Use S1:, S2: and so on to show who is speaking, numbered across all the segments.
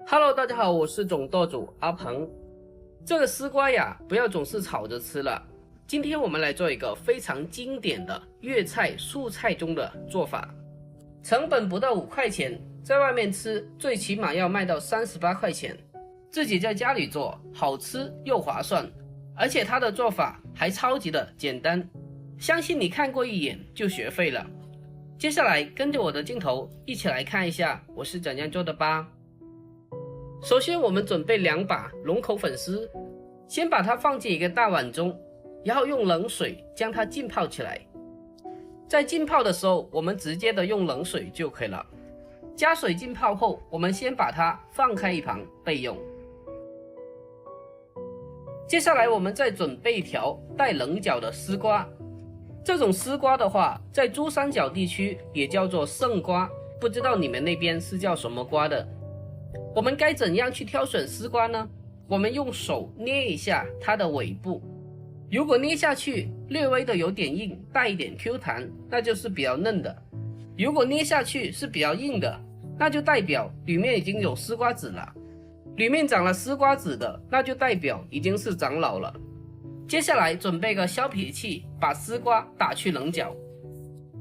S1: Hello， 大家好，我是总舵主阿鹏。这个丝瓜呀，不要总是炒着吃了。今天我们来做一个非常经典的粤菜素菜中的做法，成本不到5块钱，在外面吃最起码要卖到38块钱。自己在家里做，好吃又划算，而且它的做法还超级的简单，相信你看过一眼就学会了。接下来跟着我的镜头一起来看一下我是怎样做的吧。首先我们准备2把龙口粉丝，先把它放进一个大碗中，然后用冷水将它浸泡起来。在浸泡的时候，我们直接的用冷水就可以了。加水浸泡后，我们先把它放开一旁备用。接下来我们再准备一条带棱角的丝瓜，这种丝瓜的话，在珠三角地区也叫做胜瓜，不知道你们那边是叫什么瓜的。我们该怎样去挑选丝瓜呢？我们用手捏一下它的尾部，如果捏下去略微的有点硬，带一点 Q 弹，那就是比较嫩的；如果捏下去是比较硬的，那就代表里面已经有丝瓜籽了。里面长了丝瓜籽的，那就代表已经是长老了。接下来准备个削皮器，把丝瓜打去棱角。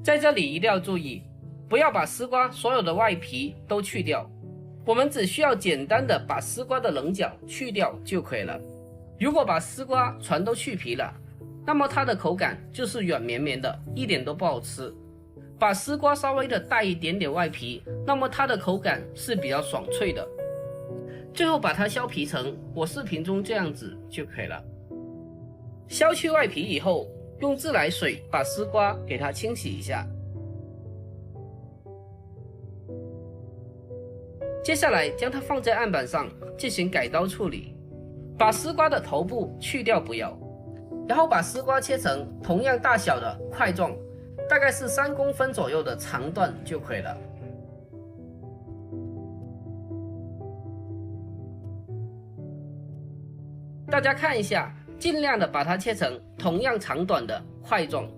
S1: 在这里一定要注意，不要把丝瓜所有的外皮都去掉，我们只需要简单的把丝瓜的棱角去掉就可以了。如果把丝瓜全都去皮了，那么它的口感就是软绵绵的，一点都不好吃。把丝瓜稍微的带一点点外皮，那么它的口感是比较爽脆的。最后把它削皮成我视频中这样子就可以了。削去外皮以后，用自来水把丝瓜给它清洗一下。接下来将它放在案板上进行改刀处理，把丝瓜的头部去掉不要，然后把丝瓜切成同样大小的块状，大概是3公分左右的长段就可以了。大家看一下，尽量的把它切成同样长短的块状，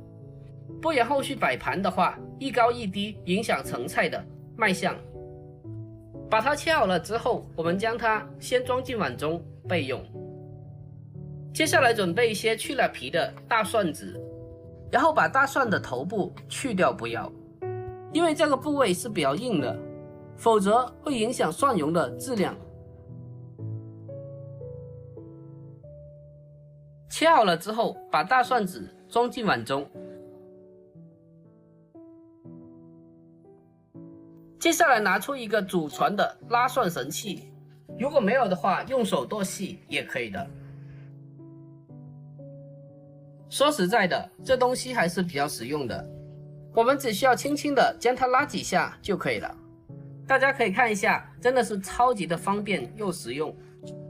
S1: 不然后续摆盘的话，一高一低，影响成菜的卖相。把它切好了之后，我们将它先装进碗中备用。接下来准备一些去了皮的大蒜籽，然后把大蒜的头部去掉不要，因为这个部位是比较硬的，否则会影响蒜蓉的质量。切好了之后，把大蒜籽装进碗中。接下来拿出一个祖传的拉蒜神器，如果没有的话，用手剁细也可以的。说实在的，这东西还是比较实用的，我们只需要轻轻的将它拉几下就可以了。大家可以看一下，真的是超级的方便又实用。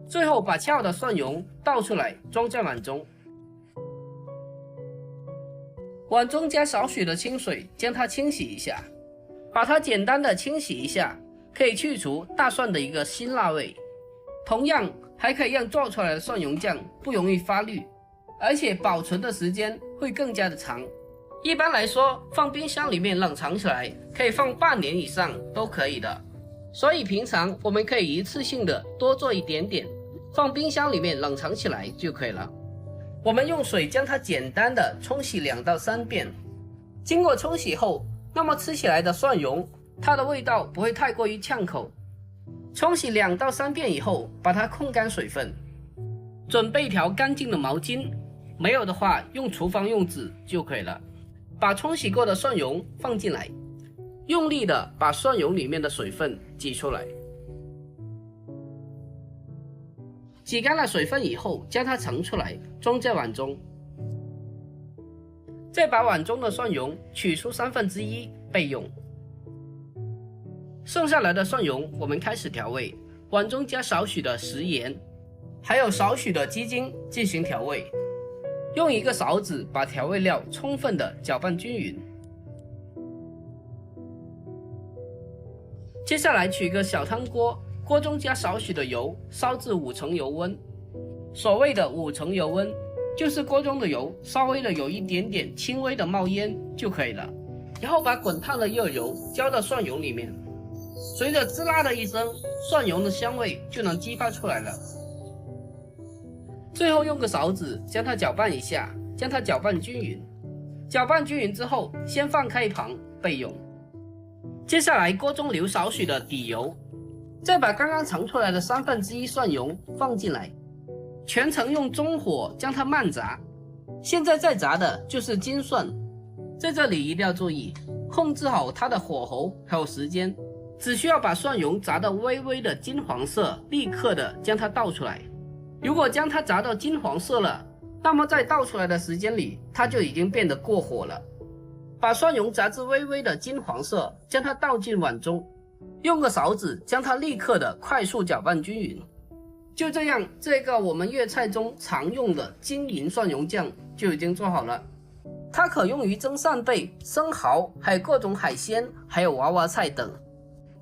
S1: 最后把切好的蒜蓉倒出来，装在碗中。碗中加少许的清水，将它清洗一下。把它简单的清洗一下，可以去除大蒜的一个辛辣味，同样还可以让做出来的蒜蓉酱不容易发绿，而且保存的时间会更加的长。一般来说，放冰箱里面冷藏起来，可以放半年以上都可以的。所以平常我们可以一次性的多做一点点，放冰箱里面冷藏起来就可以了。我们用水将它简单的冲洗2到3遍，经过冲洗后，那么吃起来的蒜蓉，它的味道不会太过于呛口。冲洗2到3遍以后，把它控干水分，准备一条干净的毛巾，没有的话用厨房用纸就可以了。把冲洗过的蒜蓉放进来，用力的把蒜蓉里面的水分挤出来。挤干了水分以后，将它盛出来，装在碗中。再把碗中的蒜蓉取出1/3备用。剩下来的蒜蓉我们开始调味，碗中加少许的食盐，还有少许的鸡精进行调味。用一个勺子把调味料充分的搅拌均匀。接下来取一个小汤锅，锅中加少许的油，烧至5成油温。所谓的5成油温，就是锅中的油稍微的有一点点轻微的冒烟就可以了。然后把滚烫的热油浇到蒜蓉里面，随着滋啦的一声，蒜蓉的香味就能激发出来了。最后用个勺子将它搅拌一下，将它搅拌均匀。搅拌均匀之后，先放开一旁备用。接下来锅中留少许的底油，再把刚刚盛出来的1/3蒜蓉放进来，全程用中火将它慢炸。现在在炸的就是金蒜，在这里一定要注意，控制好它的火候还有时间，只需要把蒜蓉炸到微微的金黄色，立刻的将它倒出来。如果将它炸到金黄色了，那么在倒出来的时间里，它就已经变得过火了。把蒜蓉炸至微微的金黄色，将它倒进碗中，用个勺子将它立刻的快速搅拌均匀。就这样，这个我们粤菜中常用的金银蒜蓉酱就已经做好了。它可用于蒸扇贝、生蚝，还有各种海鲜，还有娃娃菜等。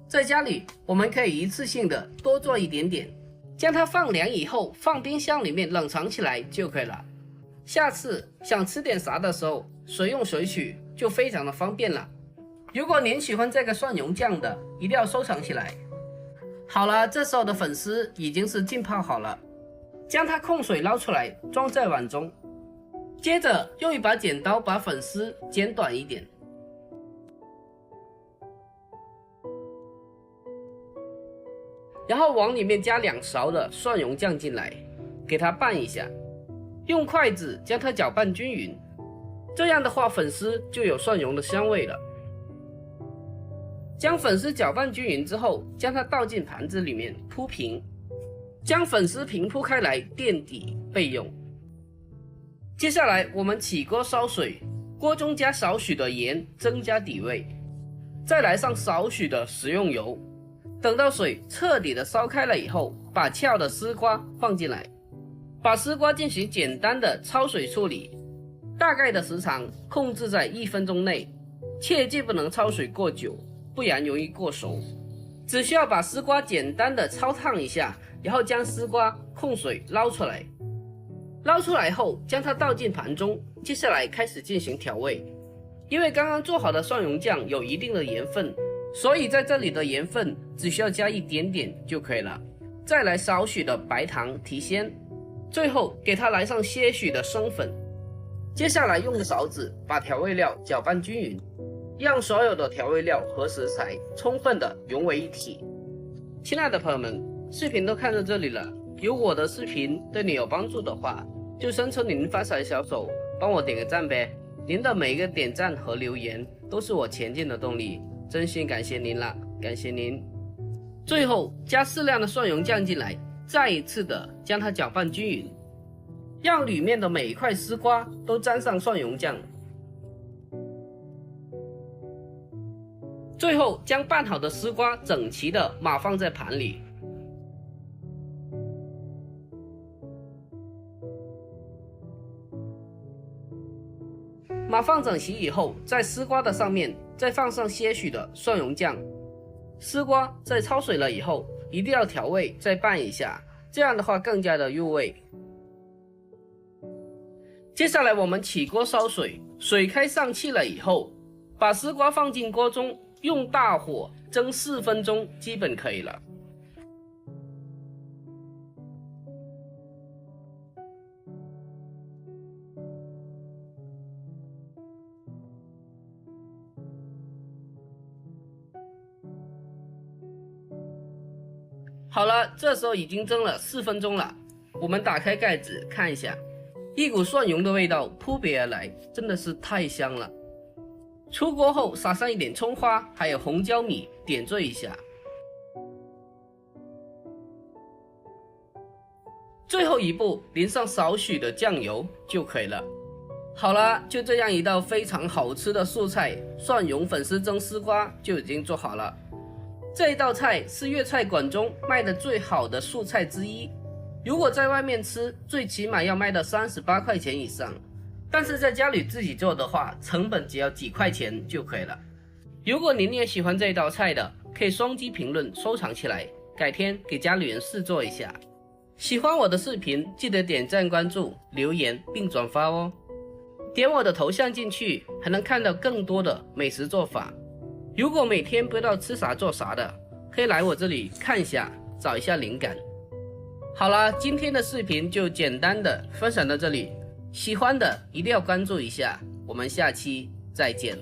S1: 在家里我们可以一次性的多做一点点，将它放凉以后放冰箱里面冷藏起来就可以了。下次想吃点啥的时候，随用随取就非常的方便了。如果您喜欢这个蒜蓉酱的，一定要收藏起来。好了，这时候的粉丝已经是浸泡好了，将它控水捞出来，装在碗中。接着用一把剪刀把粉丝剪短一点，然后往里面加2勺的蒜蓉酱进来，给它拌一下，用筷子将它搅拌均匀。这样的话，粉丝就有蒜蓉的香味了。将粉丝搅拌均匀之后，将它倒进盘子里面铺平，将粉丝平铺开来垫底备用。接下来我们起锅烧水，锅中加少许的盐增加底味，再来上少许的食用油。等到水彻底的烧开了以后，把切好的丝瓜放进来，把丝瓜进行简单的焯水处理，大概的时长控制在1分钟内，切记不能焯水过久，不然容易过熟。只需要把丝瓜简单的焯烫一下，然后将丝瓜控水捞出来。捞出来后将它倒进盘中，接下来开始进行调味。因为刚刚做好的蒜蓉酱有一定的盐分，所以在这里的盐分只需要加一点点就可以了。再来少许的白糖提鲜，最后给它来上些许的生粉。接下来用个勺子把调味料搅拌均匀，让所有的调味料和食材充分的融为一体。亲爱的朋友们，视频都看到这里了，如果我的视频对你有帮助的话，就伸出您发财小手帮我点个赞呗。您的每一个点赞和留言都是我前进的动力，真心感谢您了，感谢您。最后加适量的蒜蓉酱进来，再一次的将它搅拌均匀，让里面的每一块丝瓜都沾上蒜蓉酱。最后将拌好的丝瓜整齐的码放在盘里。码放整齐以后，在丝瓜的上面再放上些许的蒜蓉酱。丝瓜在焯水了以后，一定要调味再拌一下，这样的话更加的入味。接下来我们起锅烧水，水开上气了以后，把丝瓜放进锅中，用大火蒸4分钟基本可以了。好了，这时候已经蒸了4分钟了，我们打开盖子看一下，一股蒜蓉的味道扑鼻而来，真的是太香了。出锅后撒上一点葱花，还有红椒米，点缀一下。最后一步淋上少许的酱油就可以了。好了，就这样一道非常好吃的素菜蒜蓉粉丝蒸丝瓜就已经做好了。这一道菜是粤菜馆中卖的最好的素菜之一，如果在外面吃，最起码要卖到38块钱以上，但是在家里自己做的话，成本只要几块钱就可以了。如果您也喜欢这一道菜的，可以双击评论收藏起来，改天给家里人试做一下。喜欢我的视频，记得点赞、关注、留言并转发哦。点我的头像进去，还能看到更多的美食做法。如果每天不知道吃啥做啥的，可以来我这里看一下，找一下灵感。好了，今天的视频就简单的分享到这里，喜欢的一定要关注一下，我们下期再见。